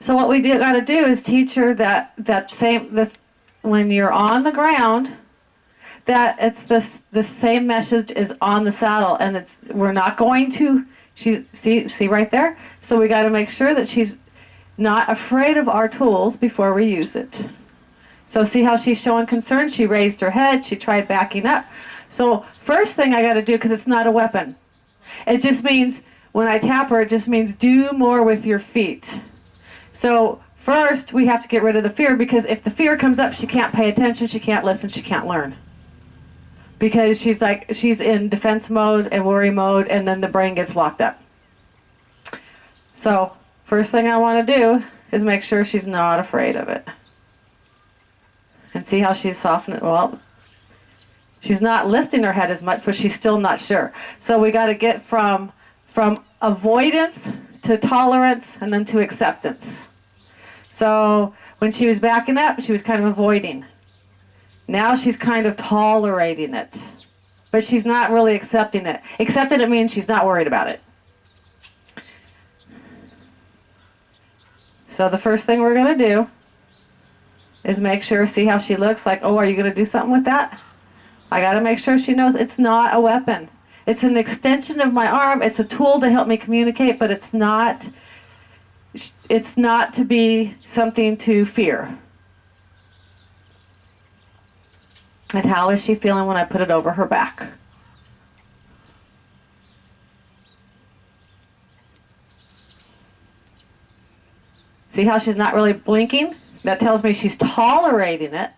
So what we got to do is teach her that when you're on the ground, that it's the same message is on the saddle, and we're not going to. See right there. So we got to make sure that she's not afraid of our tools before we use it. So see how she's showing concern? She raised her head. She tried backing up. So first thing I got to do, because it's not a weapon, it just means when I tap her, it just means do more with your feet. So first we have to get rid of the fear, because if the fear comes up, she can't pay attention, she can't listen, she can't learn. Because she's in defense mode and worry mode, and then the brain gets locked up. So first thing I want to do is make sure she's not afraid of it. And see how she's softening. Well, she's not lifting her head as much, but she's still not sure. So we got to get from avoidance to tolerance, and then to acceptance. So when she was backing up, she was kind of avoiding. Now she's kind of tolerating it, but she's not really accepting it. Accepting it means she's not worried about it. So the first thing we're going to do is make sure, see how she looks like, oh, are you going to do something with that? I got to make sure she knows it's not a weapon. It's an extension of my arm. It's a tool to help me communicate, but it's not to be something to fear. And how is she feeling when I put it over her back? See how she's not really blinking? That tells me she's tolerating it,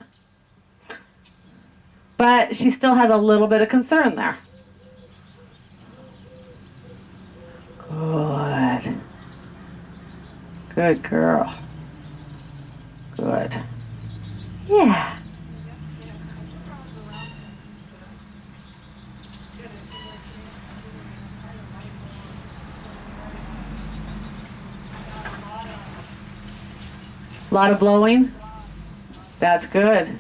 but she still has a little bit of concern there. Good. Good girl. Good. Yeah. A lot of blowing? That's good.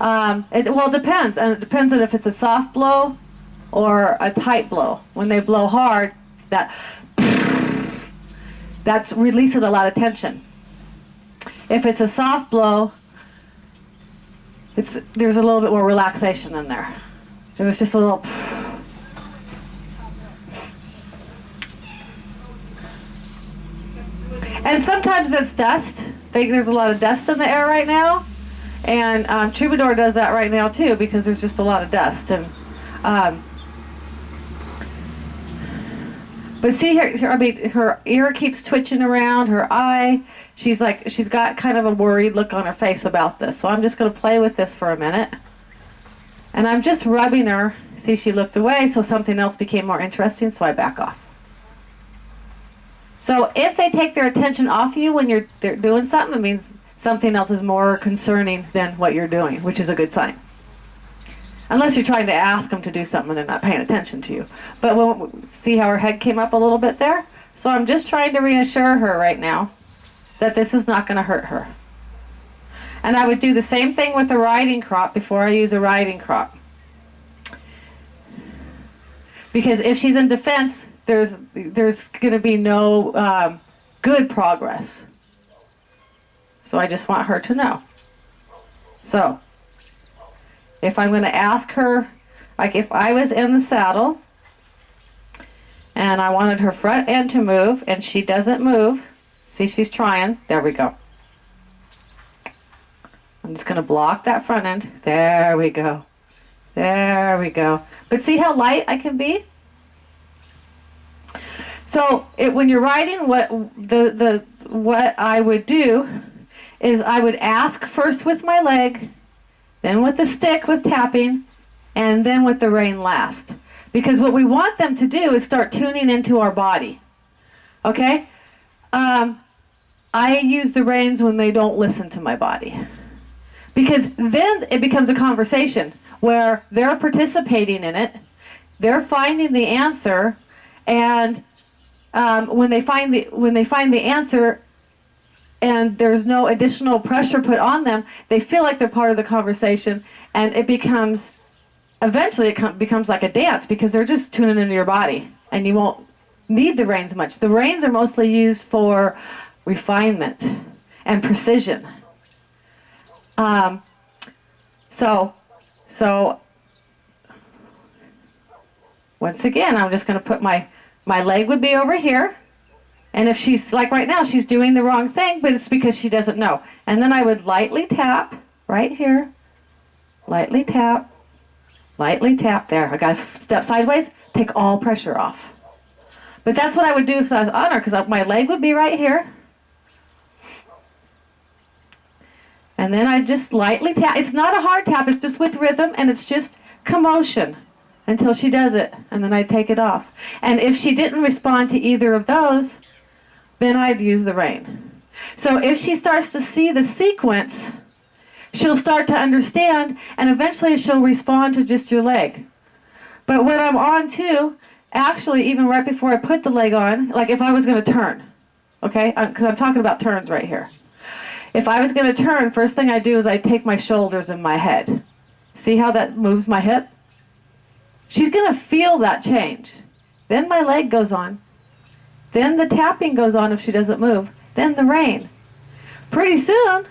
It depends. And it depends on if it's a soft blow or a tight blow. When they blow hard, that's releasing a lot of tension. If it's a soft blow, there's a little bit more relaxation in there. It was just a little... And sometimes it's dust. There's a lot of dust in the air right now. And Troubadour does that right now too, because there's just a lot of dust. And but see her ear keeps twitching around, her eye. She's got kind of a worried look on her face about this. So I'm just going to play with this for a minute. And I'm just rubbing her. See, she looked away, so something else became more interesting, so I back off. So if they take their attention off you when they're doing something, it means something else is more concerning than what you're doing, which is a good sign. Unless you're trying to ask them to do something and they're not paying attention to you. But see how her head came up a little bit there? So I'm just trying to reassure her right now that this is not going to hurt her. And I would do the same thing with a riding crop before I use a riding crop. Because if she's in defense, there's going to be no good progress. So I just want her to know. So if I'm going to ask her, like if I was in the saddle and I wanted her front end to move and she doesn't move, see, she's trying. There we go. I'm just going to block that front end. There we go. There we go. But see how light I can be? So when you're riding, what I would do is I would ask first with my leg, then with the stick with tapping, and then with the rein last. Because what we want them to do is start tuning into our body. Okay? I use the reins when they don't listen to my body. Because then it becomes a conversation where they're participating in it, they're finding the answer, and when they find the answer and there's no additional pressure put on them, they feel like they're part of the conversation, and eventually it becomes like a dance, because they're just tuning into your body and you won't need the reins much. The reins are mostly used for refinement and precision. Um, so, so once again, I'm just going to put my leg would be over here. And if she's, like right now, she's doing the wrong thing, but it's because she doesn't know. And then I would lightly tap right here. Lightly tap. Lightly tap. There. I got to step sideways. Take all pressure off. But that's what I would do if I was on her, because my leg would be right here. And then I just lightly tap. It's not a hard tap. It's just with rhythm, and it's just commotion until she does it. And then I take it off. And if she didn't respond to either of those, then I'd use the rein. So if she starts to see the sequence, she'll start to understand, and eventually she'll respond to just your leg. But when I'm on too, actually, even right before I put the leg on, like if I was going to turn, okay, because I'm talking about turns right here. If I was going to turn, first thing I do is I take my shoulders and my head. See how that moves my hip? She's going to feel that change. Then my leg goes on. Then the tapping goes on if she doesn't move. Then the rein. Pretty soon,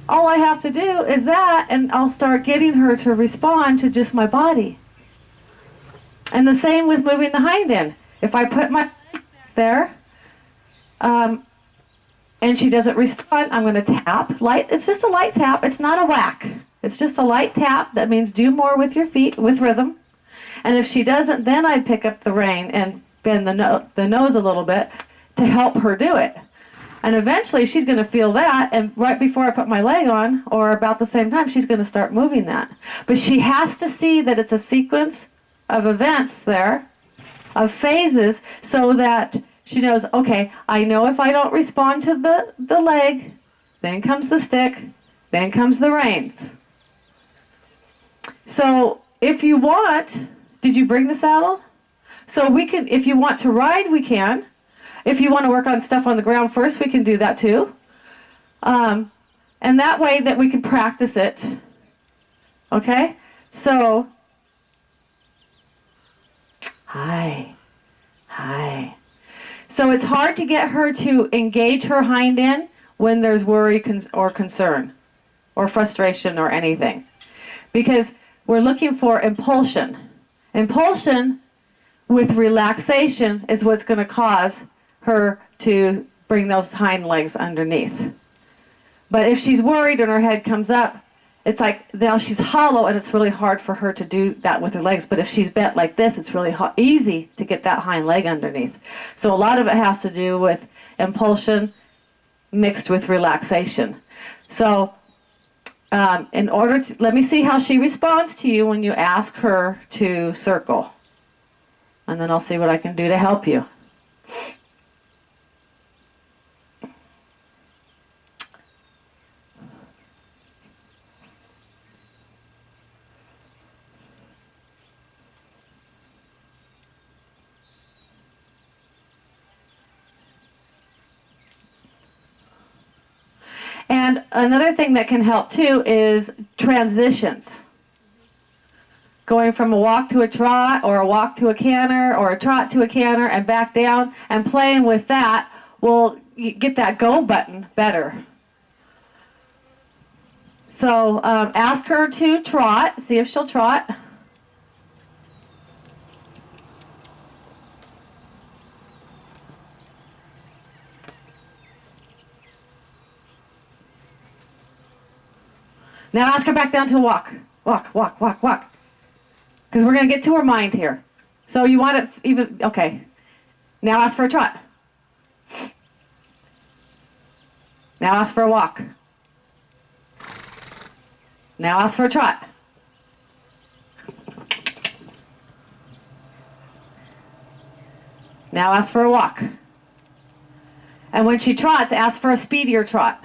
all I have to do is that, and I'll start getting her to respond to just my body. And the same with moving the hind end. If I put my leg there, and she doesn't respond, I'm going to tap. Light. It's just a light tap. It's not a whack. It's just a light tap. That means do more with your feet, with rhythm. And if she doesn't, then I pick up the rein and bend the nose a little bit to help her do it. And eventually she's going to feel that, and right before I put my leg on, or about the same time, she's going to start moving that. But she has to see that it's a sequence of events there, of phases, so that she knows, okay, I know if I don't respond to the leg, then comes the stick, then comes the reins. So if you want, did you bring the saddle? So we can, if you want to ride, we can. If you want to work on stuff on the ground first, we can do that too. And that way that we can practice it. Okay? So, hi. So it's hard to get her to engage her hind end when there's worry or concern or frustration or anything. Because we're looking for impulsion. Impulsion with relaxation is what's going to cause her to bring those hind legs underneath. But if she's worried and her head comes up, it's like now she's hollow and it's really hard for her to do that with her legs. But if she's bent like this, it's really easy to get that hind leg underneath. So a lot of it has to do with impulsion mixed with relaxation. So in order to, let me see how she responds to you when you ask her to circle. And then I'll see what I can do to help you. And another thing that can help too is transitions. Going from a walk to a trot, or a walk to a canter, or a trot to a canter, and back down, and playing with that will get that go button better. So ask her to trot, see if she'll trot. Now ask her back down to a walk. Walk, walk, walk, walk. Because we're going to get to her mind here. So you want it even, okay. Now ask for a trot. Now ask for a walk. Now ask for a trot. Now ask for a walk. And when she trots, ask for a speedier trot.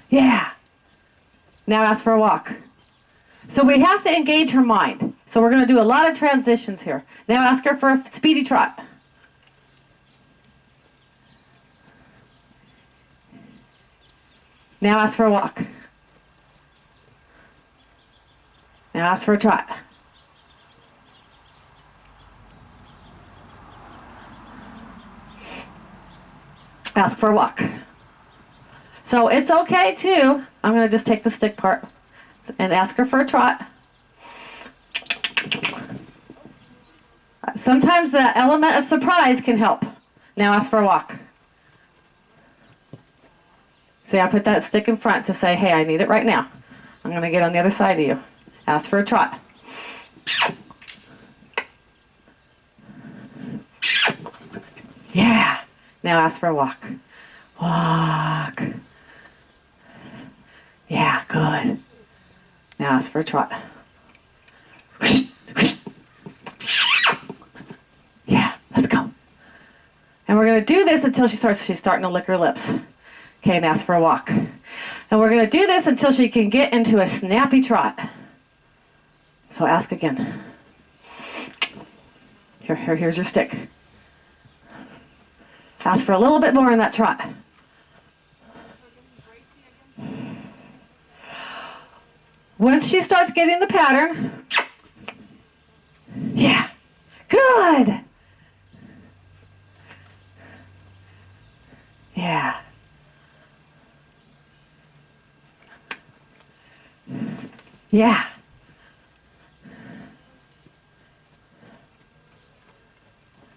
Yeah. Now ask for a walk. So we have to engage her mind. So we're going to do a lot of transitions here. Now ask her for a speedy trot. Now ask for a walk. Now ask for a trot. Ask for a walk. So it's okay too. I'm going to just take the stick part and ask her for a trot. Sometimes the element of surprise can help. Now ask for a walk. See, I put that stick in front to say, hey, I need it right now. I'm going to get on the other side of you. Ask for a trot. Yeah. Now ask for a walk. Walk. Yeah, good. Now ask for a trot. Yeah, let's go. And we're going to do this until she's starting to lick her lips. Okay, and ask for a walk. And we're going to do this until she can get into a snappy trot. So ask again. Here's your stick. Ask for a little bit more in that trot. Once she starts getting the pattern, yeah, good. Yeah. Yeah.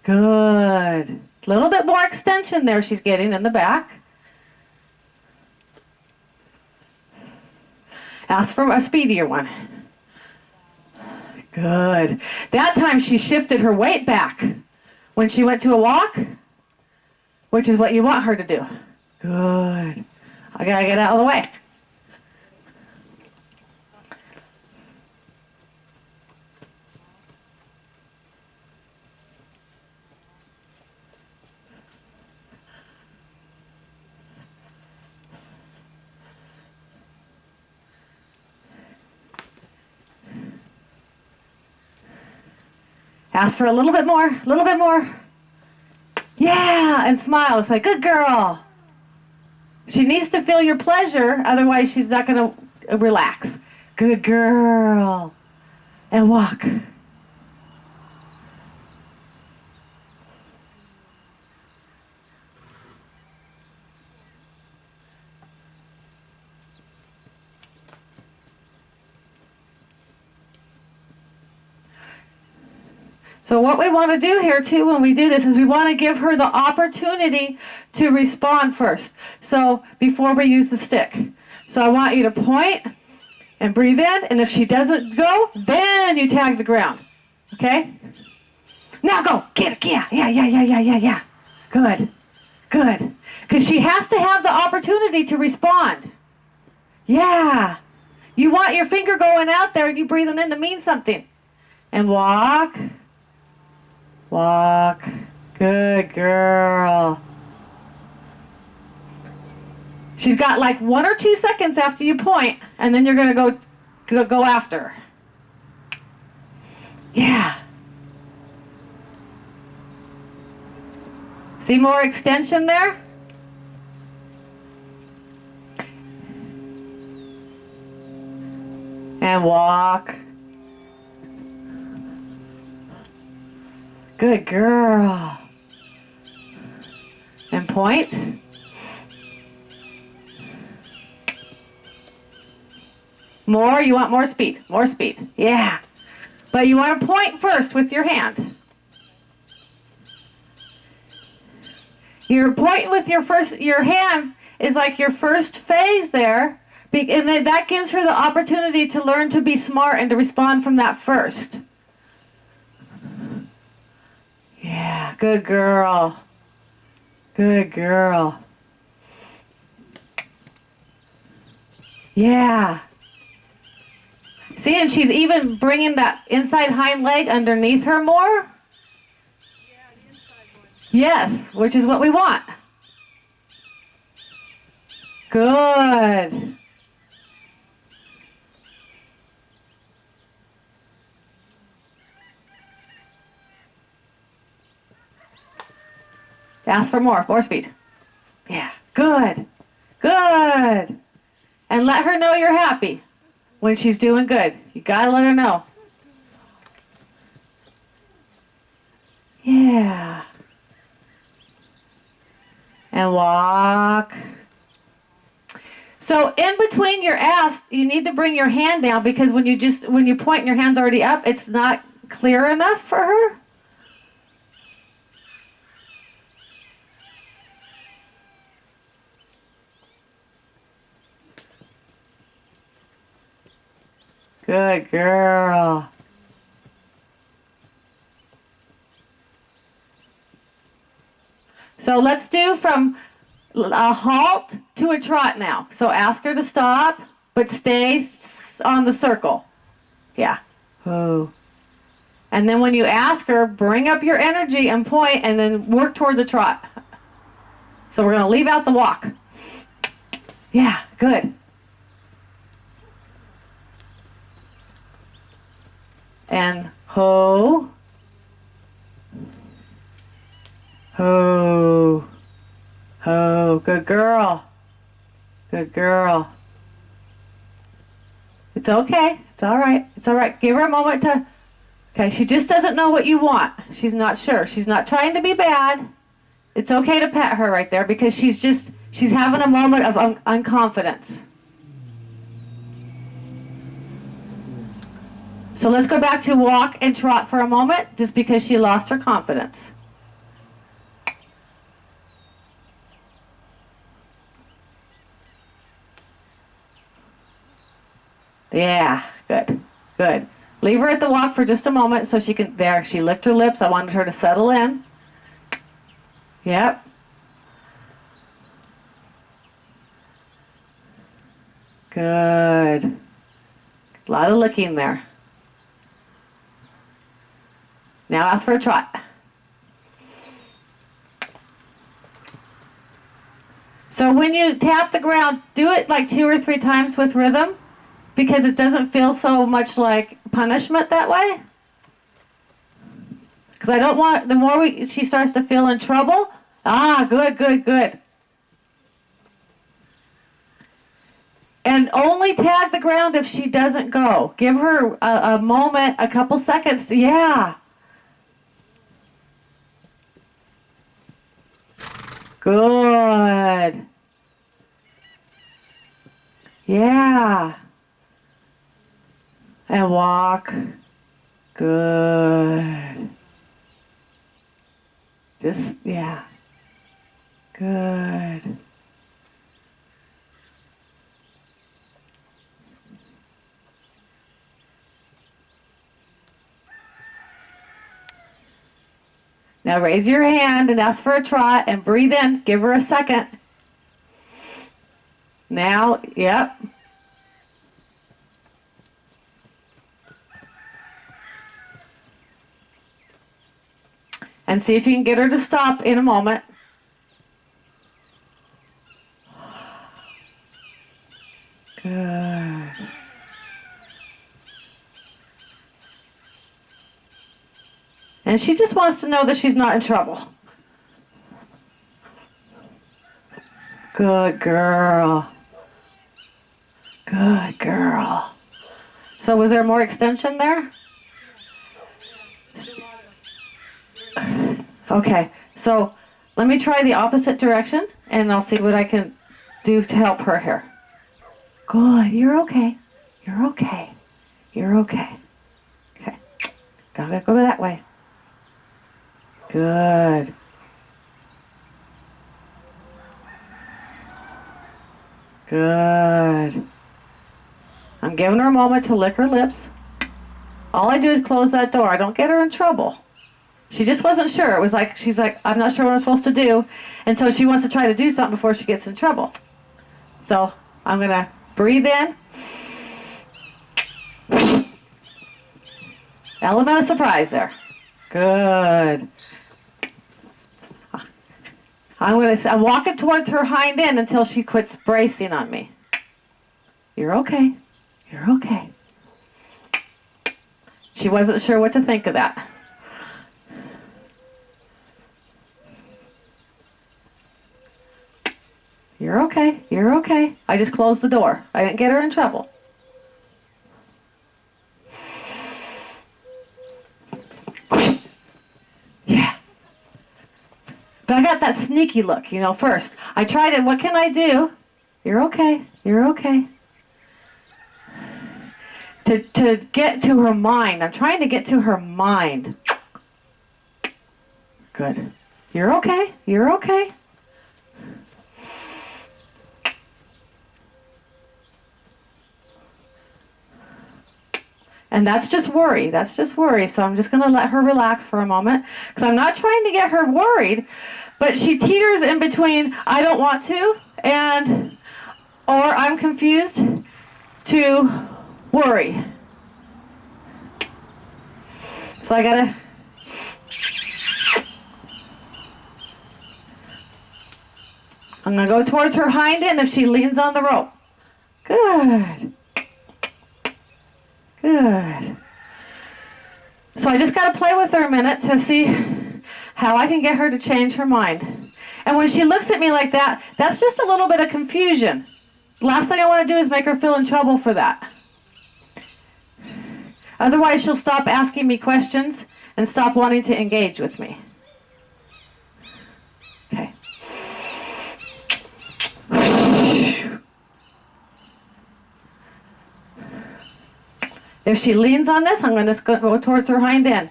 Good. A little bit more extension there she's getting in the back. Ask for a speedier one. Good. That time she shifted her weight back when she went to a walk, which is what you want her to do. Good. I gotta get out of the way. Ask for a little bit more, a little bit more. Yeah, and smile. It's like, good girl. She needs to feel your pleasure, otherwise she's not going to relax. Good girl. And walk. So what we want to do here too when we do this is we want to give her the opportunity to respond first. So before we use the stick. So I want you to point and breathe in, and if she doesn't go, then you tag the ground. Okay? Now go. Get it. Yeah. Good. Good. Because she has to have the opportunity to respond. Yeah. You want your finger going out there and you breathing in to mean something. And walk. Walk. Good girl. She's got like 1 or 2 seconds after you point, and then you're going to go after. Yeah. See more extension there? And walk. Good girl. And point. More, you want more speed. More speed. Yeah. But you want to point first with your hand. You're pointing with your hand is like your first phase there. And then that gives her the opportunity to learn to be smart and to respond from that first. Yeah, good girl. Good girl. Yeah. See, and she's even bringing that inside hind leg underneath her more. Yeah, the inside one. Yes, which is what we want. Good. Ask for more speed. Yeah, good. Good. And let her know you're happy when she's doing good. You gotta let her know. Yeah. And walk. So in between your asks, you need to bring your hand down because when you point and your hand's already up, it's not clear enough for her. Good girl. So let's do from a halt to a trot now. So ask her to stop, but stay on the circle. Yeah. Oh. And then when you ask her, bring up your energy and point, and then work towards a trot. So we're going to leave out the walk. Yeah, good. And ho. Ho. Ho. Good girl. Good girl. It's okay. It's all right. It's all right. Give her a moment to... Okay, she just doesn't know what you want. She's not sure. She's not trying to be bad. It's okay to pet her right there because she's having a moment of unconfidence. So let's go back to walk and trot for a moment just because she lost her confidence. Yeah, good, good. Leave her at the walk for just a moment so she can, there, she licked her lips. I wanted her to settle in. Yep. Good. A lot of licking there. Now ask for a trot. So when you tap the ground, do it like 2 or 3 times with rhythm because it doesn't feel so much like punishment that way. Because I don't want, the more she starts to feel in trouble, good, good, good. And only tag the ground if she doesn't go. Give her a moment, a couple seconds. Yeah. Good. Yeah. And walk. Good. Just, yeah. Good. Now raise your hand and ask for a trot and breathe in. Give her a second. Now, yep. And see if you can get her to stop in a moment. Good. And she just wants to know that she's not in trouble. Good girl. Good girl. So was there more extension there? Okay, so let me try the opposite direction and I'll see what I can do to help her here. Good, you're okay. You're okay. You're okay. Okay, gotta go that way. Good. Good. I'm giving her a moment to lick her lips. All I do is close that door. I don't get her in trouble. She just wasn't sure. It was like, she's like, I'm not sure what I'm supposed to do. And so she wants to try to do something before she gets in trouble. So I'm going to breathe in. Element of surprise there. Good. I'm walking towards her hind end until she quits bracing on me. You're okay. You're okay. She wasn't sure what to think of that. You're okay. You're okay. I just closed the door. I didn't get her in trouble. Yeah. But I got that sneaky look, you know, first. I tried it. What can I do? You're okay. You're okay. To get to her mind. I'm trying to get to her mind. Good. You're okay. You're okay. And that's just worry. That's just worry. So I'm just going to let her relax for a moment. Because I'm not trying to get her worried. But she teeters in between, I don't want to, and, or I'm confused, to worry. So I got to... I'm going to go towards her hind end if she leans on the rope. Good. Good. So I just got to play with her a minute to see how I can get her to change her mind. And when she looks at me like that, that's just a little bit of confusion. Last thing I want to do is make her feel in trouble for that. Otherwise, she'll stop asking me questions and stop wanting to engage with me. Okay. If she leans on this, I'm going to go towards her hind end.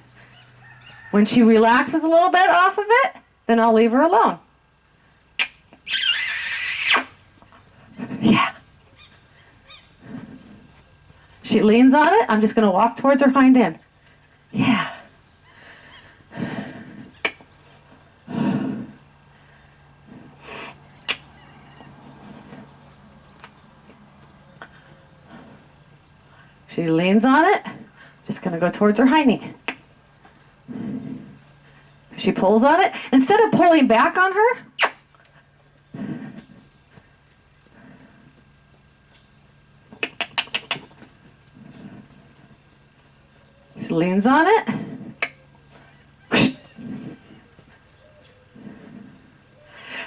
When she relaxes a little bit off of it, then I'll leave her alone. Yeah. She leans on it, I'm just going to walk towards her hind end. Yeah. She leans on it, just going to go towards her hind knee. She pulls on it. Instead of pulling back on her, she leans on it.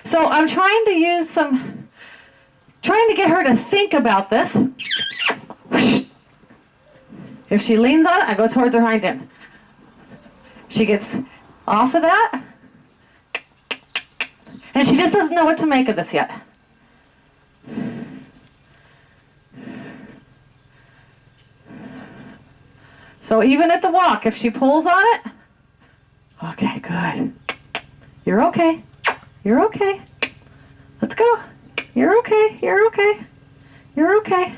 So I'm trying to get her to think about this. If she leans on it, I go towards her hind end. She gets off of that, and she just doesn't know what to make of this yet. So even at the walk, if she pulls on it, okay, good. You're okay. You're okay. Let's go. You're okay. You're okay. You're okay.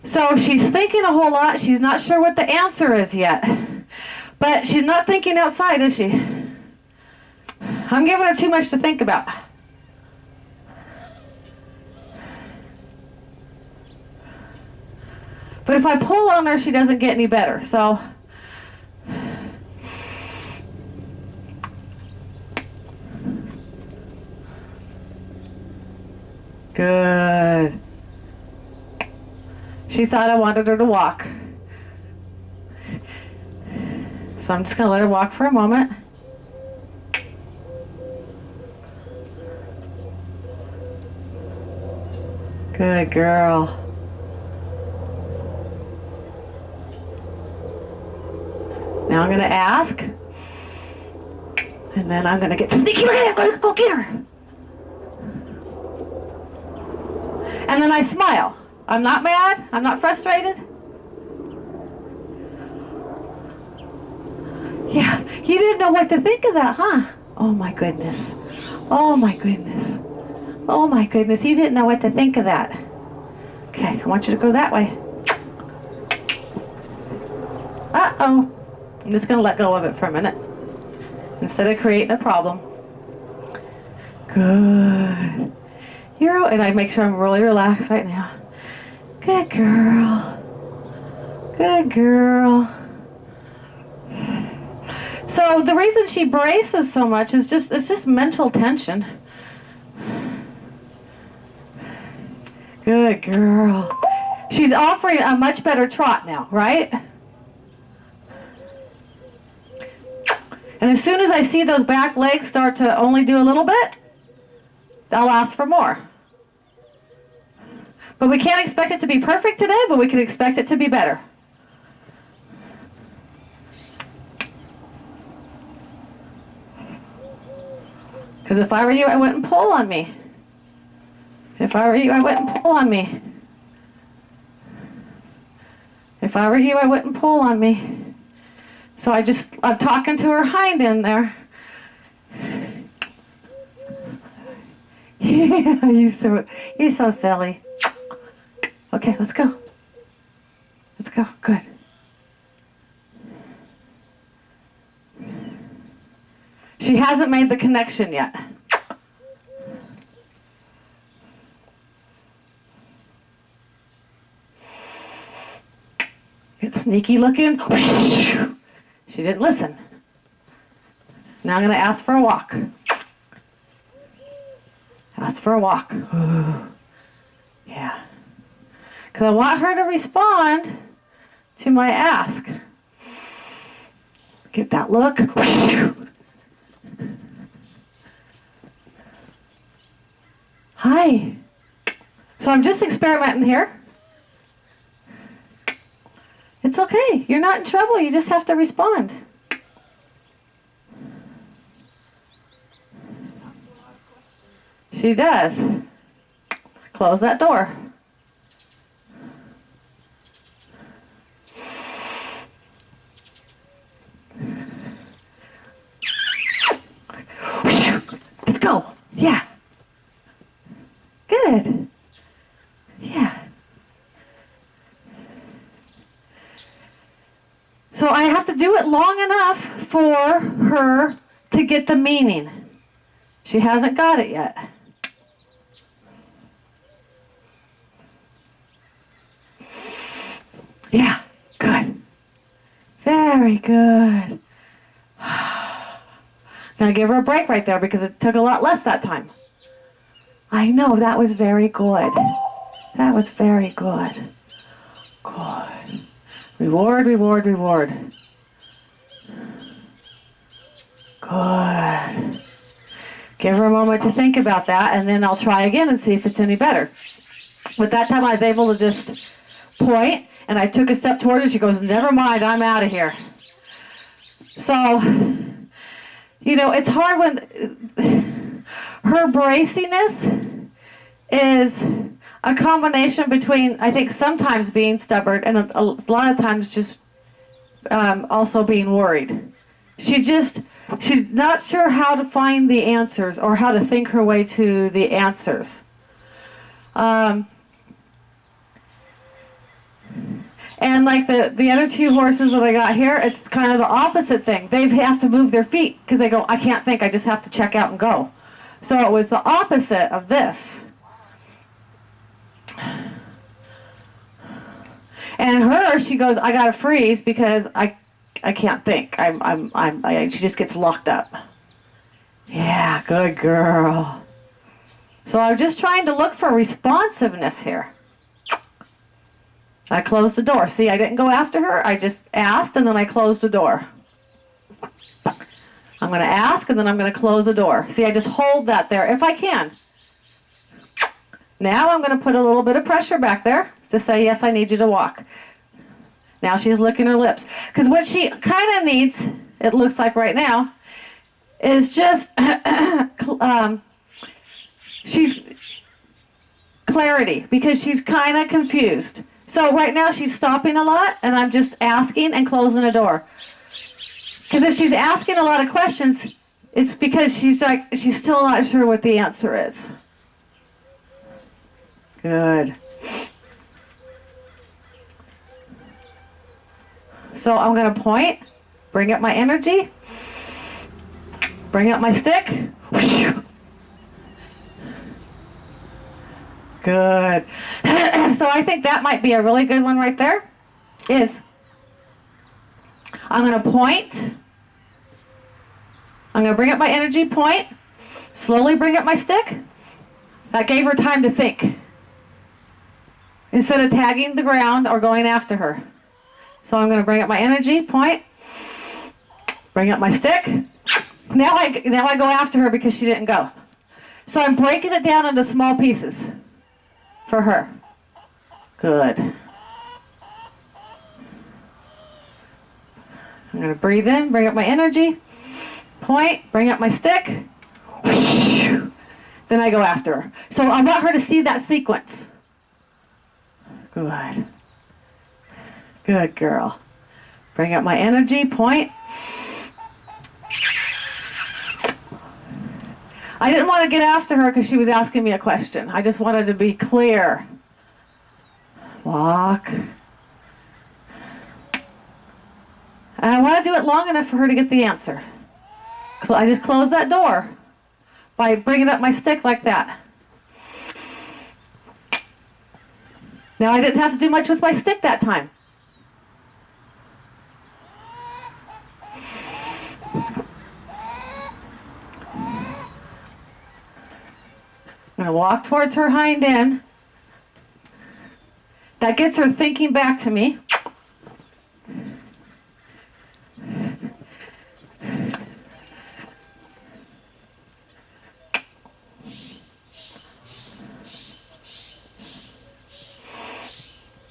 So she's thinking a whole lot. She's not sure what the answer is yet. But she's not thinking outside, is she? I'm giving her too much to think about. But if I pull on her, she doesn't get any better. So good. She thought I wanted her to walk. So I'm just going to let her walk for a moment. Good girl. Now I'm going to ask. And then I'm going to get sneaky. I'm going to go get her. And then I smile. I'm not mad. I'm not frustrated. Yeah, you didn't know what to think of that, huh? Oh my goodness. Oh my goodness. Oh my goodness, you didn't know what to think of that. Okay, I want you to go that way. Uh-oh. I'm just going to let go of it for a minute instead of creating a problem. Good. And I make sure I'm really relaxed right now. Good girl. Good girl. So the reason she braces so much is it's just mental tension. Good girl. She's offering a much better trot now, right? And as soon as I see those back legs start to only do a little bit, I'll ask for more. But we can't expect it to be perfect today, but we can expect it to be better. Because if I were you, I wouldn't pull on me. If I were you, I wouldn't pull on me. If I were you, I wouldn't pull on me. So I'm talking to her hind in there. Yeah, you're so silly. Okay, let's go. Let's go. Good. She hasn't made the connection yet. Get sneaky looking. She didn't listen. Now I'm going to ask for a walk. Ask for a walk. Yeah. Because I want her to respond to my ask. Get that look. Hi. So I'm just experimenting here. It's okay. You're not in trouble. You just have to respond. She does. Close that door. Let's go. Yeah. Good. Yeah. So I have to do it long enough for her to get the meaning. She hasn't got it yet. Yeah, good. Very good. Now give her a break right there because it took a lot less that time. I know, that was very good. That was very good. Good. Reward, reward, reward. Good. Give her a moment to think about that, and then I'll try again and see if it's any better. But that time I was able to just point, and I took a step toward her. She goes, never mind, I'm out of here. So, you know, it's hard when her braciness is a combination between, I think, sometimes being stubborn and a lot of times just also being worried. She's not sure how to find the answers or how to think her way to the answers. And like the other two horses that I got here, it's kind of the opposite thing. They have to move their feet because they go, I can't think, I just have to check out and go. So it was the opposite of this. And her, she goes, I gotta freeze because I can't think. She just gets locked up. Yeah, good girl. So I'm just trying to look for responsiveness here. I closed the door. See, I didn't go after her. I just asked, and then I closed the door. I'm going to ask, and then I'm going to close the door. See, I just hold that there if I can. Now I'm going to put a little bit of pressure back there to say, yes, I need you to walk. Now she's licking her lips. Because what she kind of needs, it looks like right now, is just she's clarity, because she's kind of confused. So right now she's stopping a lot, and I'm just asking and closing a door. Because if she's asking a lot of questions, it's because she's still not sure what the answer is. Good. So I'm going to point, bring up my energy, bring up my stick. Good. So I think that might be a really good one right there. I'm going to point. I'm going to bring up my energy, point, slowly bring up my stick. That gave her time to think, instead of tagging the ground or going after her. So I'm going to bring up my energy, point, bring up my stick. Now I go after her because she didn't go. So I'm breaking it down into small pieces for her. Good. I'm going to breathe in, bring up my energy, point, bring up my stick. then I go after her. So I want her to see that sequence. Good. Good girl. Bring up my energy, point. I didn't want to get after her because she was asking me a question. I just wanted to be clear. Walk. And I want to do it long enough for her to get the answer. I just close that door by bringing up my stick like that. Now I didn't have to do much with my stick that time. I'm going to walk towards her hind end. That gets her thinking back to me.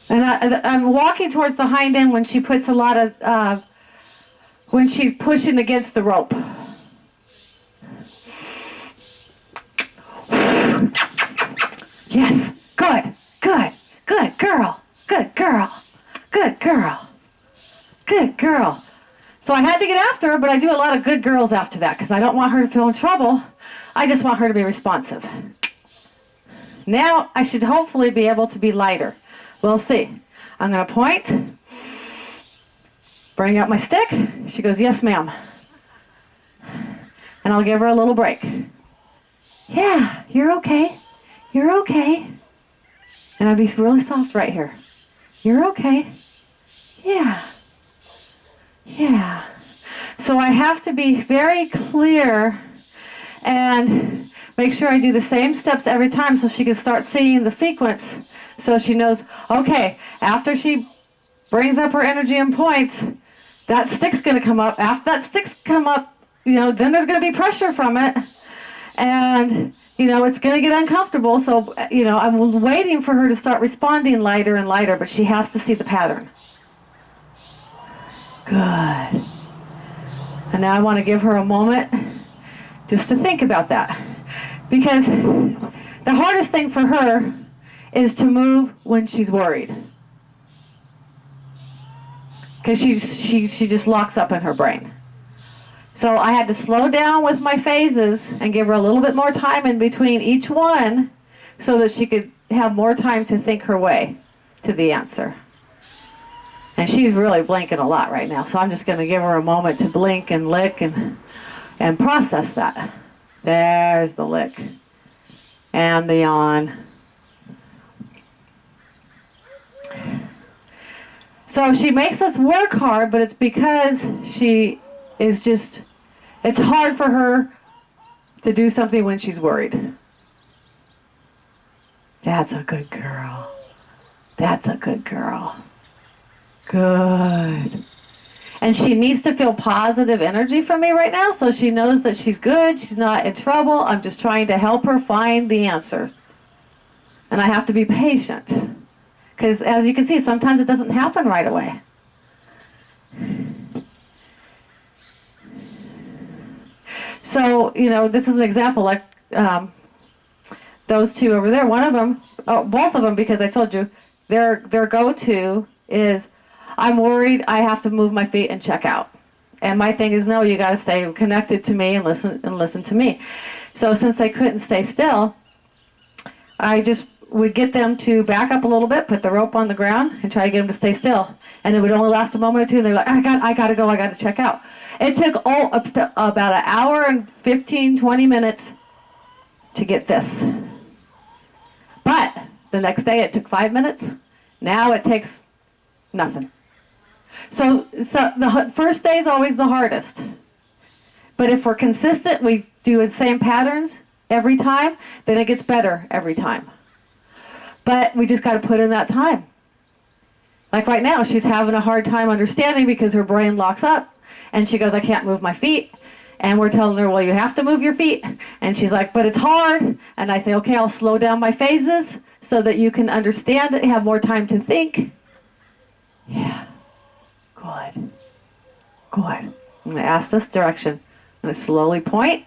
And I'm walking towards the hind end when she puts a lot of, when she's pushing against the rope. Yes, good, good, good girl, good girl, good girl, good girl. So I had to get after her, but I do a lot of good girls after that because I don't want her to feel in trouble. I just want her to be responsive. Now I should hopefully be able to be lighter. We'll see. I'm going to point, bring up my stick. She goes, yes, ma'am. And I'll give her a little break. Yeah, you're okay. You're okay. And I'll be really soft right here. You're okay. Yeah. Yeah. So I have to be very clear and make sure I do the same steps every time so she can start seeing the sequence so she knows, okay, after she brings up her energy and points, that stick's going to come up. After that stick's come up, then there's going to be pressure from it. And, it's going to get uncomfortable. So, I'm waiting for her to start responding lighter and lighter, but she has to see the pattern. Good. And now I want to give her a moment just to think about that. Because the hardest thing for her is to move when she's worried. Because she just locks up in her brain. So I had to slow down with my phases and give her a little bit more time in between each one so that she could have more time to think her way to the answer. And she's really blinking a lot right now, so I'm just going to give her a moment to blink and lick and process that. There's the lick. And the yawn. So she makes us work hard, but it's because she is just, it's hard for her to do something when she's worried. That's a good girl. That's a good girl. Good. And she needs to feel positive energy from me right now so she knows that she's good, she's not in trouble. I'm just trying to help her find the answer. And I have to be patient. Because as you can see, sometimes it doesn't happen right away. So, this is an example, like those two over there. One of them, both of them, because I told you, their go-to is, I'm worried, I have to move my feet and check out. And my thing is, no, you got to stay connected to me and listen to me. So since they couldn't stay still, I just would get them to back up a little bit, put the rope on the ground, and try to get them to stay still. And it would only last a moment or two, and they're like, I got to go, I got to check out. It took up to about an hour and 15, 20 minutes to get this. But the next day it took 5 minutes. Now it takes nothing. So the first day is always the hardest. But if we're consistent, we do the same patterns every time, then it gets better every time. But we just got to put in that time. Like right now, she's having a hard time understanding because her brain locks up. And she goes, I can't move my feet. And we're telling her, well, you have to move your feet. And she's like, but it's hard. And I say, okay, I'll slow down my phases so that you can understand it, have more time to think. Yeah. Good. Good. I'm going to ask this direction. I'm going to slowly point,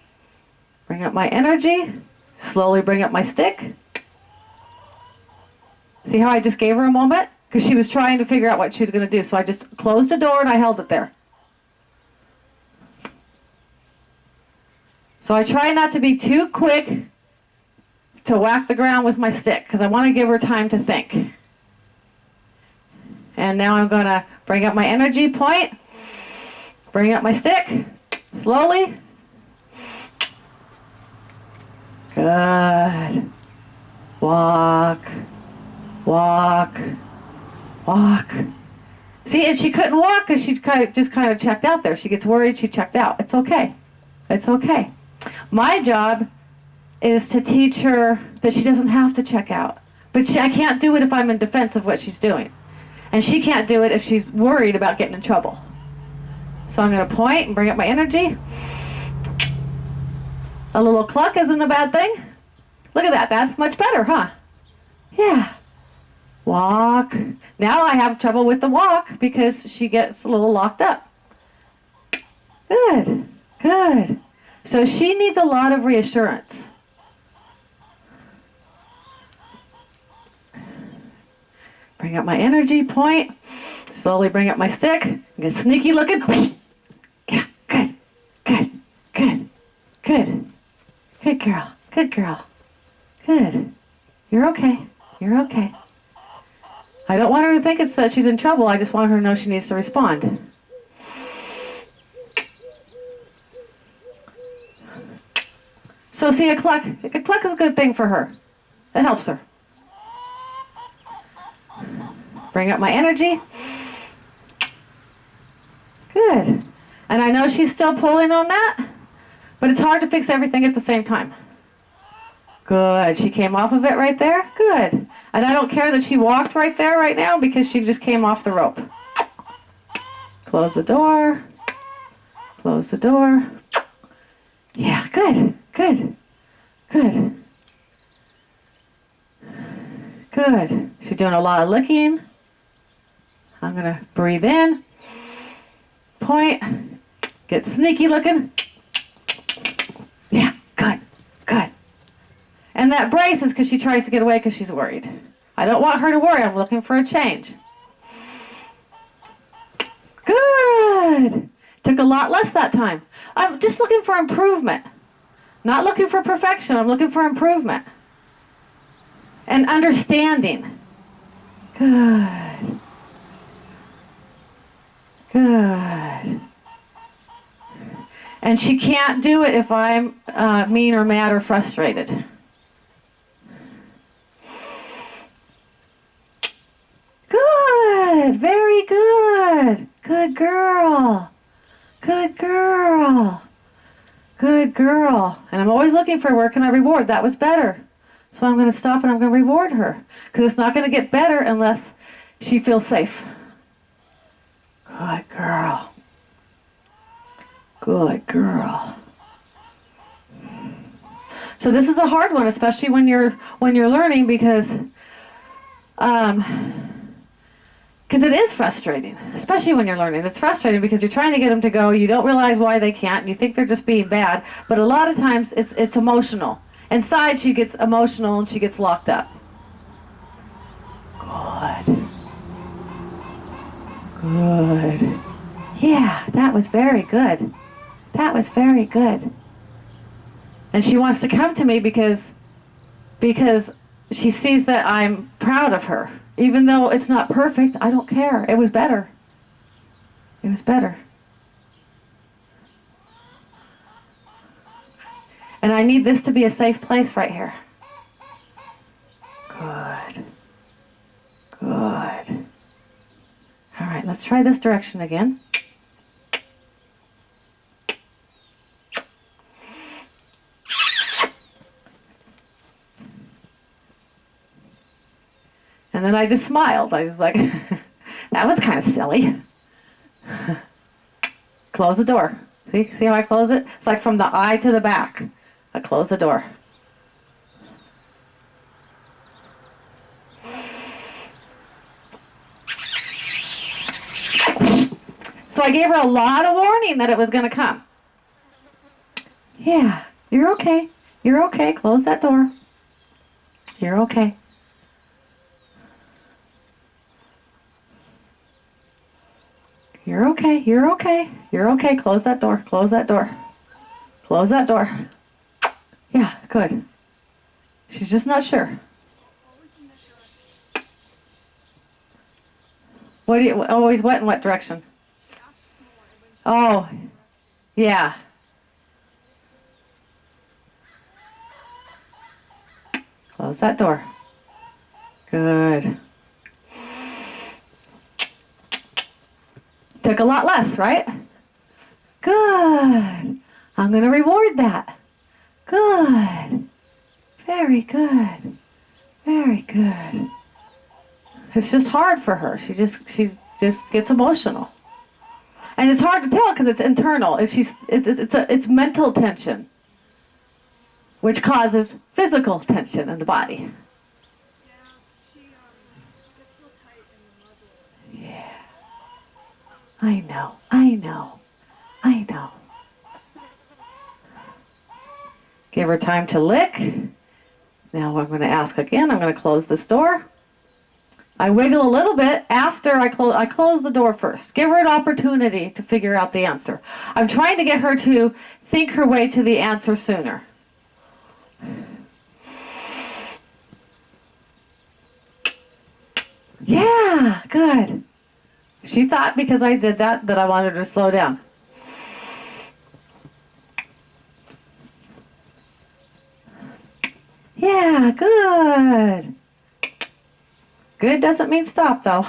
bring up my energy, Slowly bring up my stick. See how I just gave her a moment? Because she was trying to figure out what she was going to do. So I just closed the door and I held it there. So I try not to be too quick to whack the ground with my stick because I want to give her time to think. And now I'm going to bring up my energy point, bring up my stick, slowly. Good. Walk, walk, walk. See, and she couldn't walk because she just kind of checked out there. She gets worried, she checked out. It's okay. It's okay. My job is to teach her that she doesn't have to check out. But I can't do it if I'm in defense of what she's doing. And she can't do it if she's worried about getting in trouble. So I'm going to point and bring up my energy. A little cluck isn't a bad thing. Look at that. That's much better, huh? Yeah. Walk. Now I have trouble with the walk because she gets a little locked up. Good. Good. So she needs a lot of reassurance. Bring up my energy point. Slowly bring up my stick. Get sneaky looking. Yeah, good, good, good, good. Good girl, good girl. Good. You're okay. You're okay. I don't want her to think it's that she's in trouble. I just want her to know she needs to respond. So see, a cluck is a good thing for her. It helps her. Bring up my energy. Good. And I know she's still pulling on that, but it's hard to fix everything at the same time. Good. She came off of it right there. Good. And I don't care that she walked right there right now because she just came off the rope. Close the door. Close the door. Yeah, good. Good. Good. Good. She's doing a lot of licking. I'm going to breathe in. Point. Get sneaky looking. Yeah, good. Good. And that brace is because she tries to get away because she's worried. I don't want her to worry. I'm looking for a change. Good. Took a lot less that time. I'm just looking for improvement. Not looking for perfection. I'm looking for improvement. And understanding. Good. Good. And she can't do it if I'm mean or mad or frustrated. Good. Very good. Good girl. Good girl. Good girl. And I'm always looking for where can I reward. That was better. So I'm going to stop and I'm going to reward her. Because it's not going to get better unless she feels safe. Good girl. Good girl. So this is a hard one, especially when you're learning because it is frustrating, especially when you're learning. It's frustrating because you're trying to get them to go. You don't realize why they can't. And you think they're just being bad. But a lot of times it's emotional. Inside she gets emotional and she gets locked up. Good. Good. Yeah, that was very good. That was very good. And she wants to come to me because she sees that I'm proud of her. Even though it's not perfect, I don't care. It was better. It was better. And I need this to be a safe place right here. Good. Good. All right, let's try this direction again. And then I just smiled. I was like, that was kind of silly. Close the door. See how I close it? It's like from the eye to the back. I close the door. So I gave her a lot of warning that it was going to come. Yeah, you're okay. You're okay. Close that door. You're okay. You're okay. You're okay. You're okay. Close that door. Close that door. Close that door. Yeah, good. She's just not sure. Always in that direction. What do you always what in what direction? She asks more when she Oh, direction. yeah. Close that door. Good. Took a lot less, right? Good. I'm going to reward that. Good. Very good. Very good. It's just hard for her. She just gets emotional. And it's hard to tell because it's internal. It's mental tension, which causes physical tension in the body. Yeah, she gets real tight in the muzzle. Yeah. I know. I know. I know. Give her time to lick. Now I'm going to ask again. I'm going to close this door. I wiggle a little bit after I close the door first. Give her an opportunity to figure out the answer. I'm trying to get her to think her way to the answer sooner. Yeah, good. She thought because I did that I wanted her to slow down. Yeah, good. Good doesn't mean stop though.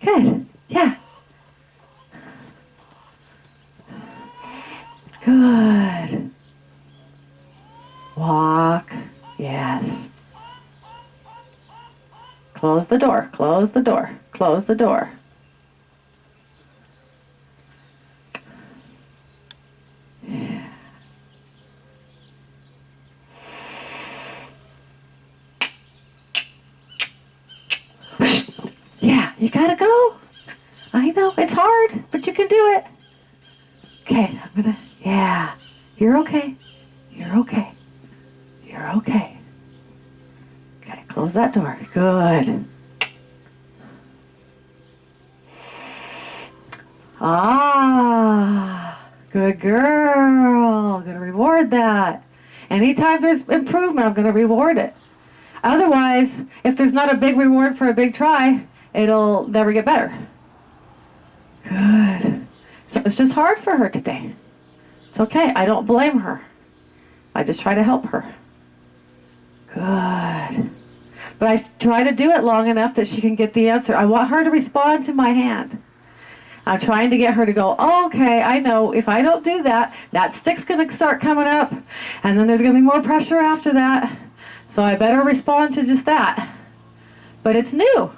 Good. Yeah. Good. Walk. Yes. Close the door. Close the door. Close the door. Yeah, you gotta go. I know, it's hard, but you can do it. Okay, yeah. You're okay. You're okay. You're okay. Okay, close that door. Good. Ah, good girl. Gonna reward that. Anytime there's improvement, I'm gonna reward it. Otherwise, if there's not a big reward for a big try, it'll never get better. Good. So it's just hard for her today. It's okay. I don't blame her. I just try to help her. Good. But I try to do it long enough that she can get the answer. I want her to respond to my hand. I'm trying to get her to go, oh, okay, I know if I don't do that, that stick's going to start coming up, and then there's going to be more pressure after that. So I better respond to just that. But it's new.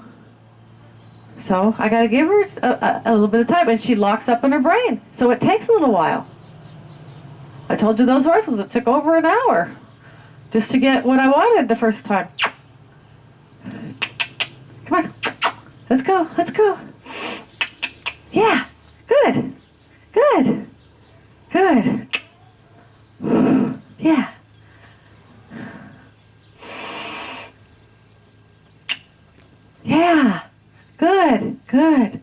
So I got to give her a little bit of time, and she locks up in her brain. So it takes a little while. I told you those horses, it took over an hour just to get what I wanted the first time. Come on. Let's go. Let's go. Yeah. Good. Good. Good. Yeah. Yeah. Good. Good.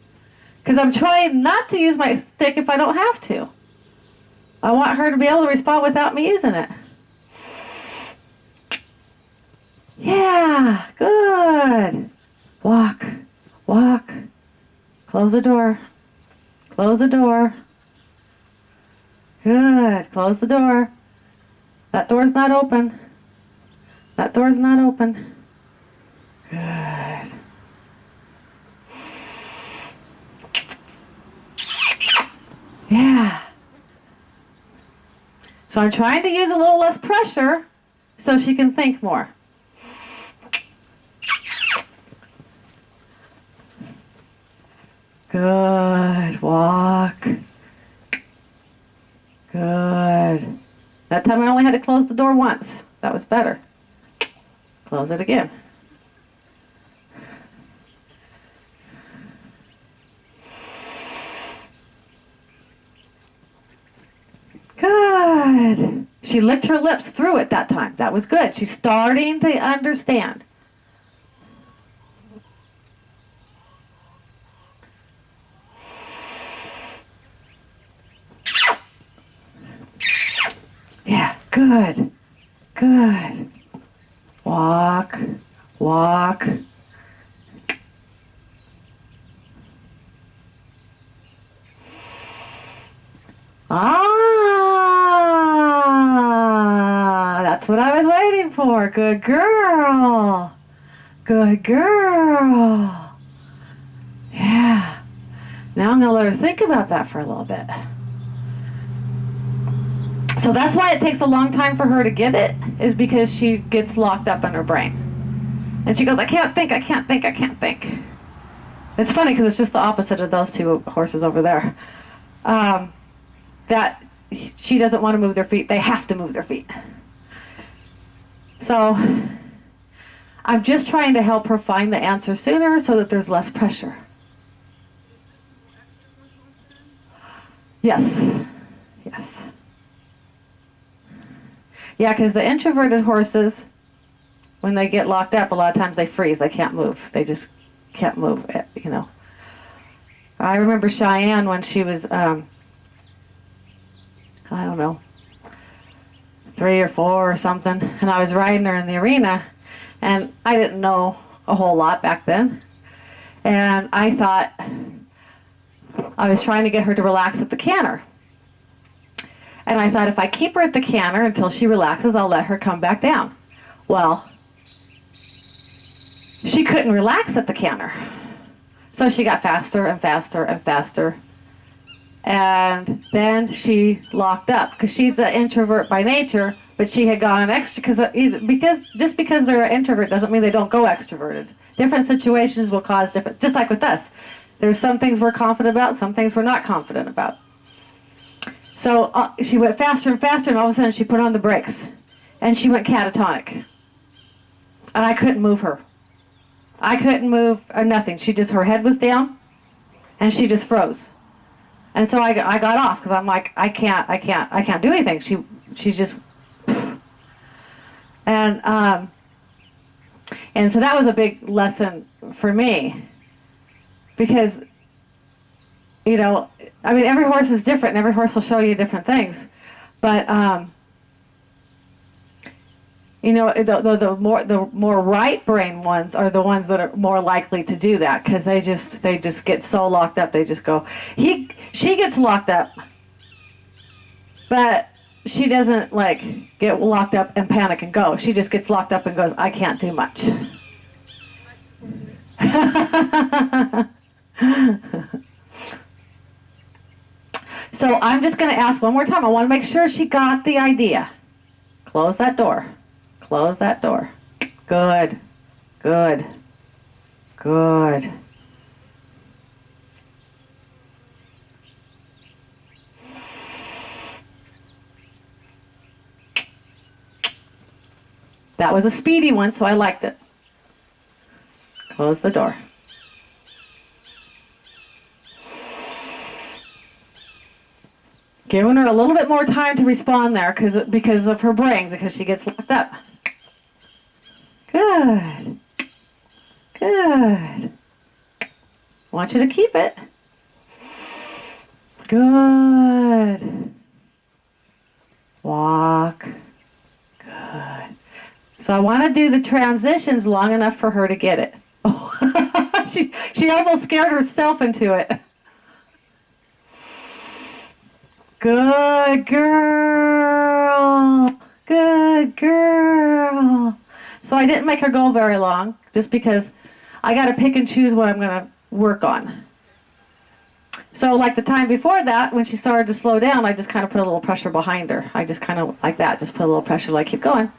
Because I'm trying not to use my stick if I don't have to. I want her to be able to respond without me using it. Yeah. Good. Walk. Walk. Close the door. Close the door. Good. Close the door. That door's not open. That door's not open. Good. Yeah. So I'm trying to use a little less pressure so she can think more. Good. Walk. Good. That time I only had to close the door once. That was better. Close it again. Good. She licked her lips through it that time. That was good. She's starting to understand. Yeah, good. Good. Walk. Walk. Ah, that's what I was waiting for. Good girl. Good girl. Yeah. Now I'm going to let her think about that for a little bit. So that's why it takes a long time for her to get it, is because she gets locked up in her brain. And she goes, I can't think, I can't think, I can't think. It's funny because it's just the opposite of those two horses over there. That she doesn't want to move their feet. They have to move their feet. So I'm just trying to help her find the answer sooner so that there's less pressure. Yes. Yes. Yeah, because the introverted horses, when they get locked up, a lot of times they freeze. They can't move. They just can't move, you know. I remember Cheyenne when she was, I don't know, 3 or 4 or something, and I was riding her in the arena, and I didn't know a whole lot back then. And I thought I was trying to get her to relax at the canter. And I thought if I keep her at the canter until she relaxes, I'll let her come back down. Well, she couldn't relax at the canter. So she got faster and faster and faster. And then she locked up because she's an introvert by nature, but she had gone extra because just because they're an introvert doesn't mean they don't go extroverted. Different situations will cause different, just like with us. There's some things we're confident about, some things we're not confident about. So she went faster and faster, and all of a sudden she put on the brakes, and she went catatonic. And I couldn't move her. I couldn't move nothing. Her head was down, and she just froze. And so I got off because I'm like, I can't do anything. She just, and so that was a big lesson for me because, you know, I mean, every horse is different, and every horse will show you different things, but you know, the more right brain ones are the ones that are more likely to do that because they just get so locked up. They just go. She gets locked up, but she doesn't like get locked up and panic and go. She just gets locked up and goes, I can't do much. So I'm just going to ask one more time. I want to make sure she got the idea. Close that door. Close that door. Good. Good. Good. That was a speedy one, so I liked it. Close the door. Giving her a little bit more time to respond there because of her brain, because she gets locked up. Good. Good. I want you to keep it. Good. Walk. Good. So I want to do the transitions long enough for her to get it. Oh, she almost scared herself into it. Good girl. Good girl. So I didn't make her go very long, just because I got to pick and choose what I'm going to work on. So like the time before that, when she started to slow down, I just kind of put a little pressure behind her. I just kind of like that, just put a little pressure, like keep going.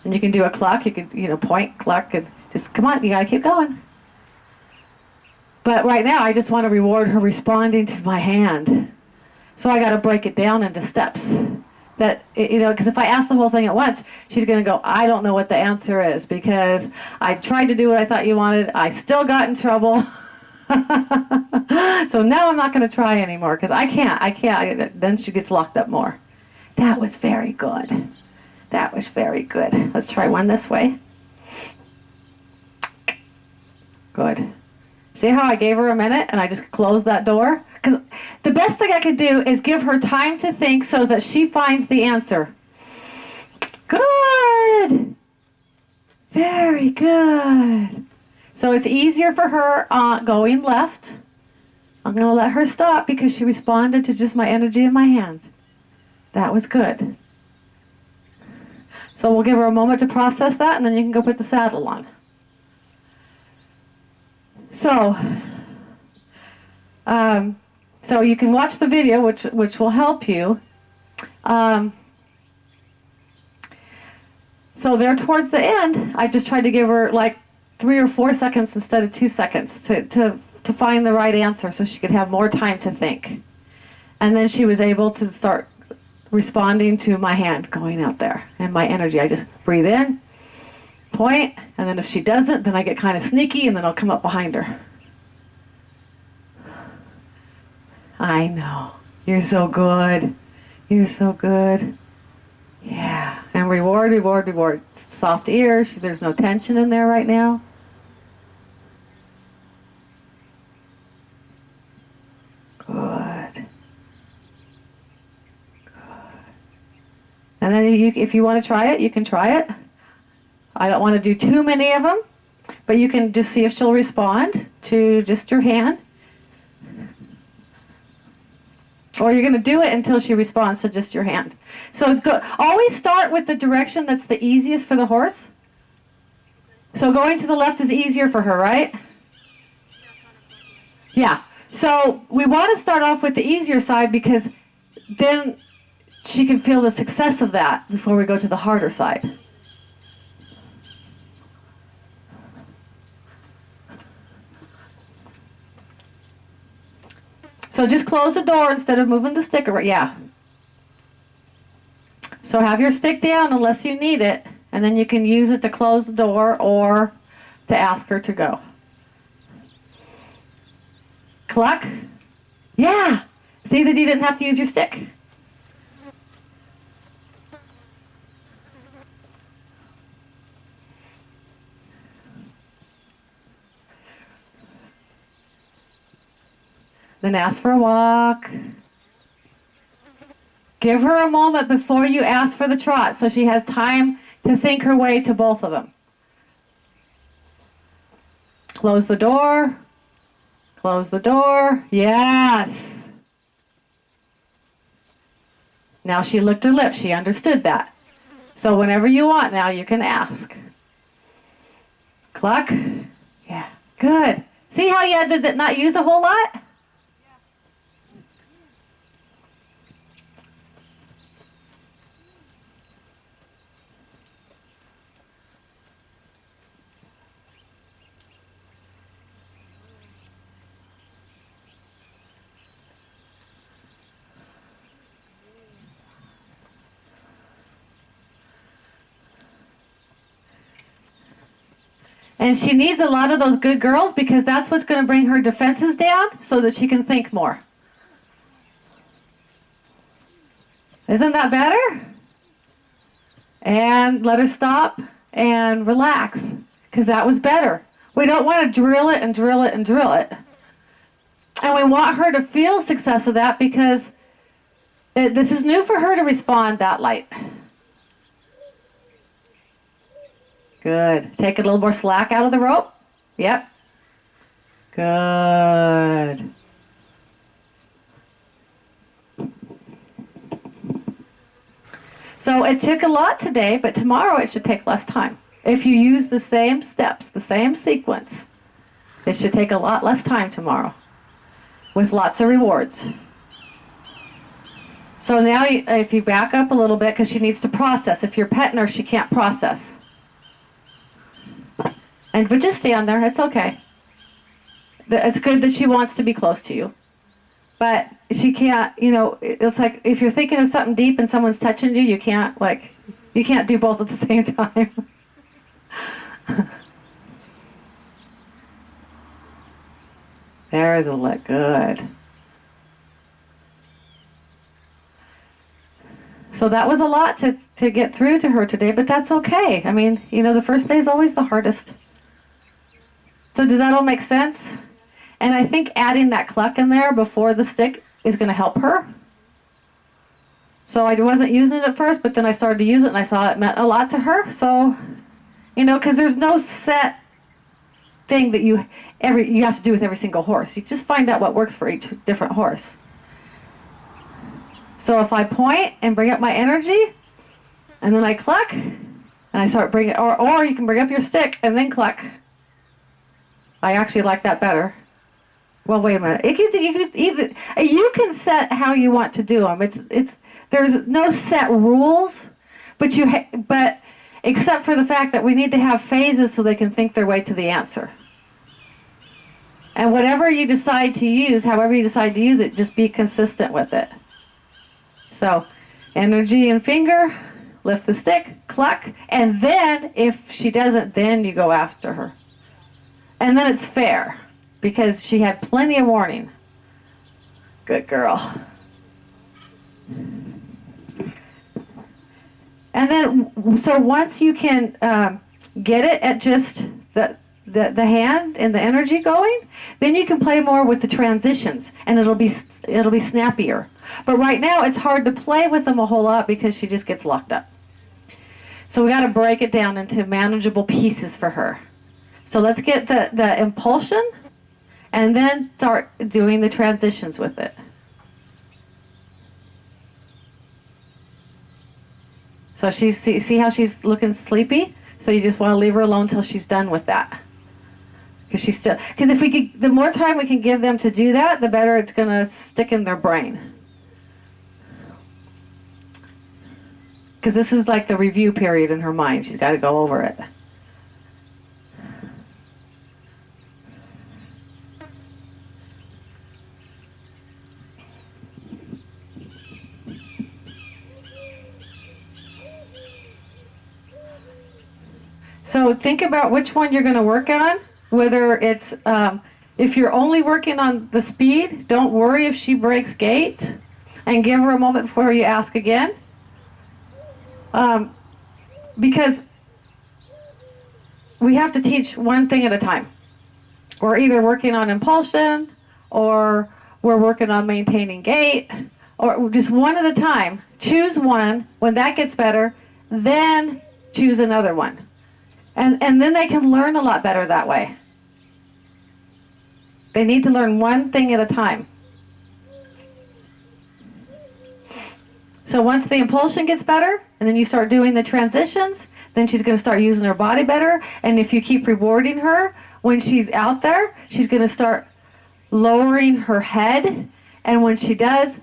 And you can do a cluck, you can, point, cluck, and just come on, you got to keep going. But right now, I just want to reward her responding to my hand. So I got to break it down into steps. That, because if I ask the whole thing at once, she's going to go, I don't know what the answer is because I tried to do what I thought you wanted. I still got in trouble. So now I'm not going to try anymore because I can't. Then she gets locked up more. That was very good. That was very good. Let's try one this way. Good. See how I gave her a minute and I just closed that door? Because the best thing I could do is give her time to think so that she finds the answer. Good. Very good. So it's easier for her going left. I'm going to let her stop because she responded to just my energy in my hand. That was good. So we'll give her a moment to process that, and then you can go put the saddle on. So, so you can watch the video, which will help you. So there towards the end, I just tried to give her like 3 or 4 seconds instead of 2 seconds to find the right answer so she could have more time to think. And then she was able to start responding to my hand going out there and my energy. I just breathe in, point, and then if she doesn't, then I get kind of sneaky and then I'll come up behind her. I know. You're so good. You're so good. Yeah. And reward, reward, reward. Soft ears. There's no tension in there right now. Good. And then if you want to try it, you can try it. I don't want to do too many of them, but you can just see if she'll respond to just your hand. Or you're going to do it until she responds to just your hand. So always start with the direction that's the easiest for the horse. So going to the left is easier for her, right? Yeah. So we want to start off with the easier side because then she can feel the success of that before we go to the harder side. So just close the door instead of moving the stick around. Yeah. So have your stick down unless you need it, and then you can use it to close the door or to ask her to go. Cluck. Yeah. See that you didn't have to use your stick. Then ask for a walk. Give her a moment before you ask for the trot so she has time to think her way to both of them. Close the door. Close the door. Yes. Now she licked her lips. She understood that. So whenever you want now, you can ask. Cluck. Yeah. Good. See how you had to not use a whole lot? And she needs a lot of those good girls because that's what's going to bring her defenses down so that she can think more. Isn't that better? And let her stop and relax because that was better. We don't want to drill it and drill it and drill it. And we want her to feel success of that because this is new for her to respond that light. Good. Take a little more slack out of the rope. Yep. Good. So it took a lot today, but tomorrow it should take less time. If you use the same steps, the same sequence, it should take a lot less time tomorrow with lots of rewards. So now if you back up a little bit because she needs to process. If you're petting her, she can't process. But just stand there. It's okay. It's good that she wants to be close to you. But she can't, it's like if you're thinking of something deep and someone's touching you, you can't do both at the same time. There's a lick. Good. So that was a lot to get through to her today, but that's okay. I mean, you know, the first day is always the hardest. So does that all make sense? And I think adding that cluck in there before the stick is going to help her. So I wasn't using it at first, but then I started to use it and I saw it meant a lot to her. So, you know, because there's no set thing that you have to do with every single horse. You just find out what works for each different horse. So if I point and bring up my energy, and then I cluck, and I start bringing, or you can bring up your stick and then cluck. I actually like that better. Well, wait a minute. You can set how you want to do them. There's no set rules, but except for the fact that we need to have phases so they can think their way to the answer. And whatever you decide to use, however you decide to use it, just be consistent with it. So, energy and finger, lift the stick, cluck, and then if she doesn't, then you go after her. And then it's fair, because she had plenty of warning. Good girl. And then, so once you can get it at just the hand and the energy going, then you can play more with the transitions, and it'll be snappier. But right now, it's hard to play with them a whole lot because she just gets locked up. So we got to break it down into manageable pieces for her. So let's get the impulsion, and then start doing the transitions with it. So see how she's looking sleepy? So you just want to leave her alone till she's done with that. Because the more time we can give them to do that, the better it's going to stick in their brain. Because this is like the review period in her mind. She's got to go over it. So think about which one you're going to work on. Whether it's, if you're only working on the speed, don't worry if she breaks gait, and give her a moment before you ask again. Because we have to teach one thing at a time. We're either working on impulsion, or we're working on maintaining gait, or just one at a time. Choose one. When that gets better, then choose another one. And then they can learn a lot better that way. They need to learn one thing at a time. So once the impulsion gets better, and then you start doing the transitions, then she's going to start using her body better. And if you keep rewarding her when she's out there, she's going to start lowering her head. And when she does,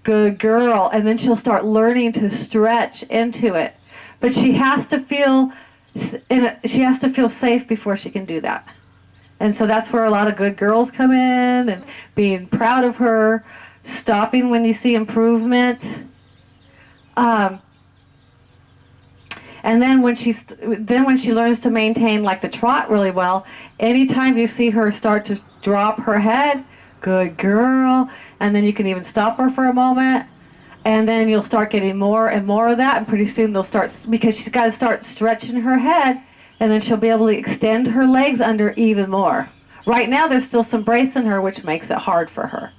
good girl. And then she'll start learning to stretch into it. But she has to feel safe before she can do that. And so that's where a lot of good girls come in, and being proud of her, stopping when you see improvement. And then when she learns to maintain like the trot really well, anytime you see her start to drop her head, good girl. And then you can even stop her for a moment. And then you'll start getting more and more of that, and pretty soon they'll start, because she's got to start stretching her head, and then she'll be able to extend her legs under even more. Right now there's still some brace in her, which makes it hard for her.